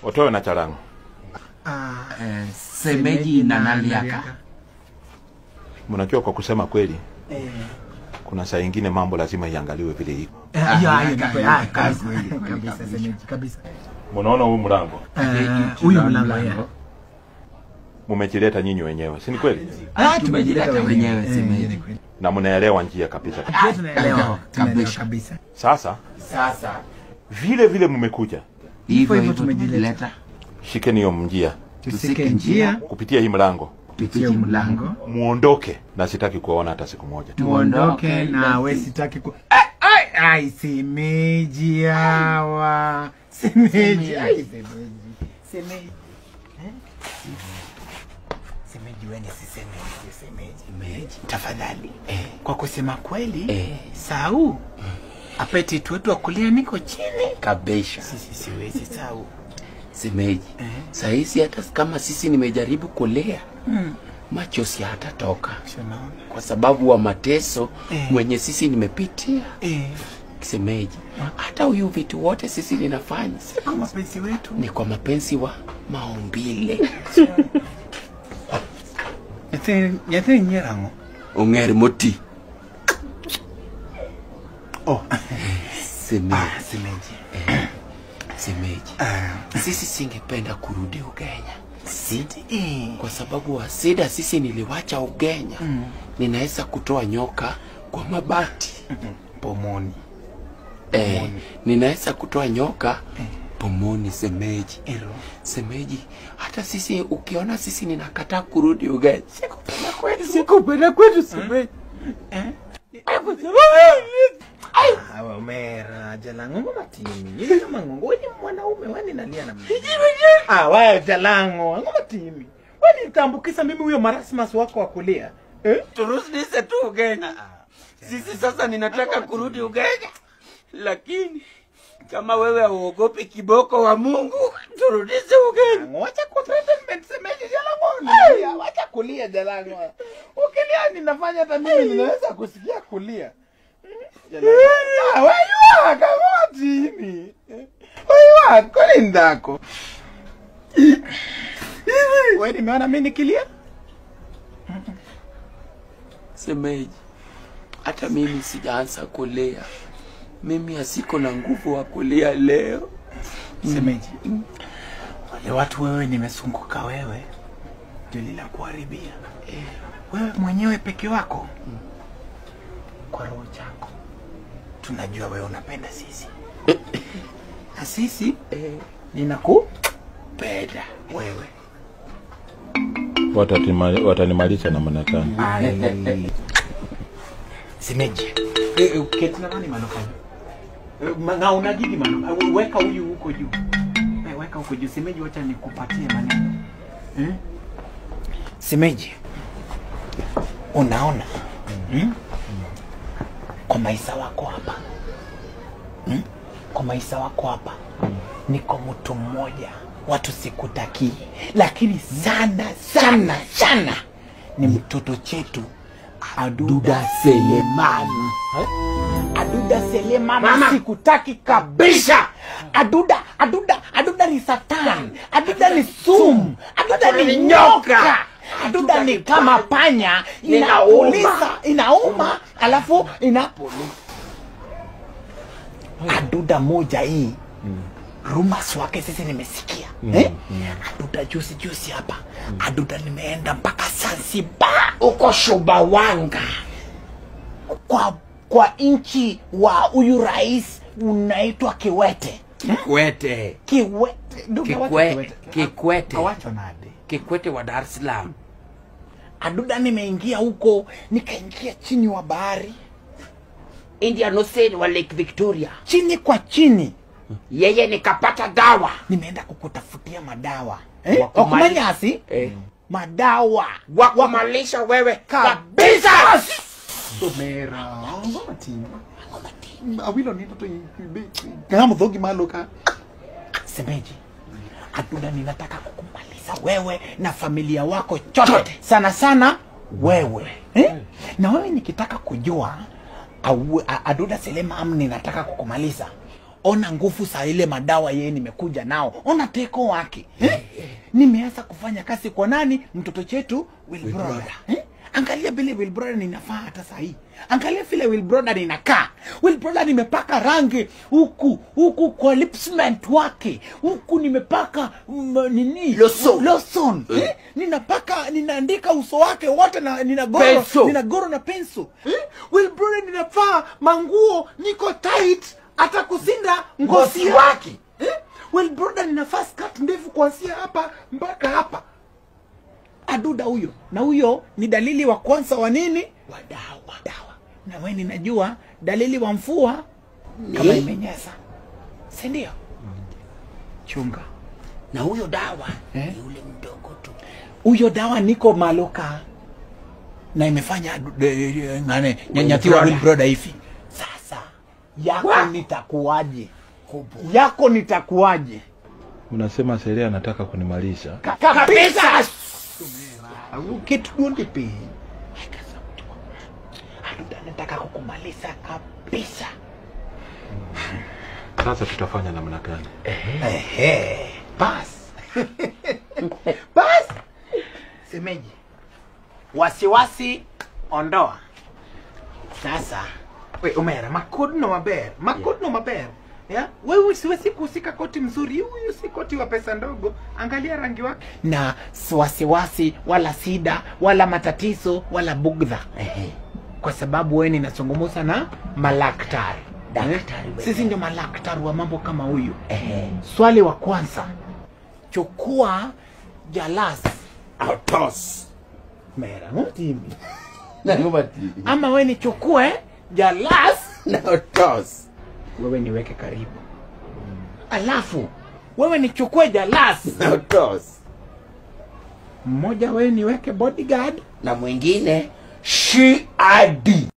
Otoe na Chalango. Semeji na Naliaka. Mnajua kwa kusema kweli, kuna saa nyingine mambo lazima iangaliwe vile iko. Kabisa Semeji, kabisa. Mnaona huu mlango? Huyu mlango Mumejileta nyinyi wenyewe, si ni kweli? Tumejileta wenyewe Semeji. Na mnaelewa njia kabisa. Tunaelewa kabisa. Sasa vile mmekuja. Hivyo tumejileta. Shikeni hiyo njia. Tusike njia Kupitia hii mlango. kupitia mlango. Muondoke na sitaki kuona hata siku moja. Muondoke na wewe sitaki ku Semeji hawa. Semeji. Semeji. Semeji wewe si Semeji. Tafadhali. Kwa kusema kweli, Sau. Apetiti wetu wa kulia niko chini Kabisha. Sisi siwezi Sau. Semeji. Sahizi hata kama sisi nimejaribu kulea, machozi hatatoka. Kwa sababu wa mateso mwenye sisi nimepitia. Semeji. Hata huyu vitu wote sisi ninafanya si kwa mapenzi wetu, ni kwa mapenzi wa maumbile. Yate nyerango. Ungeri moti. Semeji. Semeji. Sisi singependa kurudi Ugenya. Sidi. Kwa sababu wa sida sisi niliwacha Ugenya. Ninaweza kutoa nyoka kwa mabati. Pomoni. Ninaweza kutoa nyoka pomoni Semeji. Semeji, hata sisi ukiona sisi ninakataa kurudi Ugenya. Sikupenda kwetu Semeji. Hawa umera Jalango matimi. Yeye kama ngongo ni mwanaume wani nalia na mimi. Wewe Jalango, ngoma timi. Wani tambukisa mimi huyo marasmas wako wa kulia. Turudishe tu Ugenya. Sisi sasa ninataka kurudi Ugenya. Lakini kama wewe huogopi kiboko wa Mungu, turudishe Ugenya. Wacha kuthreaten Semeji Jalango. Wacha kulia Jalango. Ukilia ninafanya hata mimi ninaweza kusikia kulia. Wewe kama timi. Wewe kwani ndako. Wewe nimeona mimi nikilia? Semeji, hata mimi sijaanza kulia. Mimi asiko na nguvu wa kulia leo. Semeji. Wale watu wewe nimesunguka wewe. Ndio la kuharibia. Wewe mwenyewe peke wako. Kwa roho yako. Tunajua wewe unapenda sisi. Na sisi ninakupenda wewe. Watanimaliza na manakani. Semeji. Uketi na nani manokani? Na unajidi manokani. Weka huyu huko juu. Weka huko juu. Semeji, wacha nikupatie maneno. Semeji. Unaona? Kwa maisha wako hapa. Kwa maisha wako hapa. Niko mtu mmoja. Watu sikutaki. Lakini sana ni mtoto chetu Aduda Selemani. Aduda Selemani sikutaki kabisa. Aduda ni Satan. Aduda ni sumu. Aduda ni nyoka. Aduda ni kama panya, inauma, alafu inapolisa. Aduda moja hii. Rumors wake sisi nimesikia. Aduda juzi hapa. Aduda nimeenda mpaka Zanzibar uko Sumbawanga. Kwa inchi wa huyu rais unaitwa Kikwete. Kikwete wa Dar es Salaam. Aduda nimeingia huko, nikaingia chini wa bahari. Indian Ocean wa Lake Victoria. Chini kwa chini. Yeye nikapata dawa. Nimeenda kukutafutia madawa. Wakumanyasi? Madawa. Wakumalisha wewe kabisa. Somera. Awilo nito to kama mdhogi maluka. Semeji. Aduda ninataka kukumaliza wewe na familia wako chote. Sana wewe. Na wewe nikitaka kujua Aduda Selemani ninataka kukumaliza. ona nguvu saa ile madawa yeye nimekuja nao, ona teko wake nimeanza kufanya kazi kwa nani? Mtoto chetu Wilbrother. Angalia vile Wilbrother ninafaa hata saa hii. Angalia vile Wilbrother ninakaa. Wilbrother nimepaka rangi huku kwa lipsment wake. Huku nimepaka nini? Lotion. Ninapaka, ninaandika uso wake wote na nina goro na pencil. Wilbrother ninafaa manguo niko tight hata kuzinda ngozi wake. Wilbrother ninafaa skirt ndefu kuanzia hapa mpaka hapa. Aduda huyo. Na huyo ni dalili wa kwanza wa nini? Wa dawa. Na wewe ninajua dalili wa mvua kama imenyesha. Si ndio? Chunga. Na huyo dawa ni ule mdogo tu. Huyo dawa niko maloka. Na imefanya nyanyatiwa Wilbrother hivi. Sasa yako nitakuaje? Yako nitakuaje? Unasema Seria anataka kunimaliza. Kabisa. Kitu gundi pi. Aduda nataka kukumaliza kabisa. Sasa tutafanya namna gani? Bas. Bas. Semeji. Wasiwasi ondoa. Sasa we Omera, makodno maber. Ya, wewe siwezi kusika koti mzuri. Huyu si koti wa pesa ndogo. Angalia rangi wake. Na wasiwasi wala sida wala matatizo wala bugdha. Kwa sababu wewe ninazungumza na malaktari. Daktari. Sisi ndio malaktari wa mambo kama huyu. Swali wa kwanza. Chukua jalas autos. Mera mtimi. Na ngomati. Ama wewe nichukue jalas na autos. Wewe niweke karibu. Alafu wewe nichukue jalas na autos. Mmoja wewe niweke bodyguard na mwingine shiadi.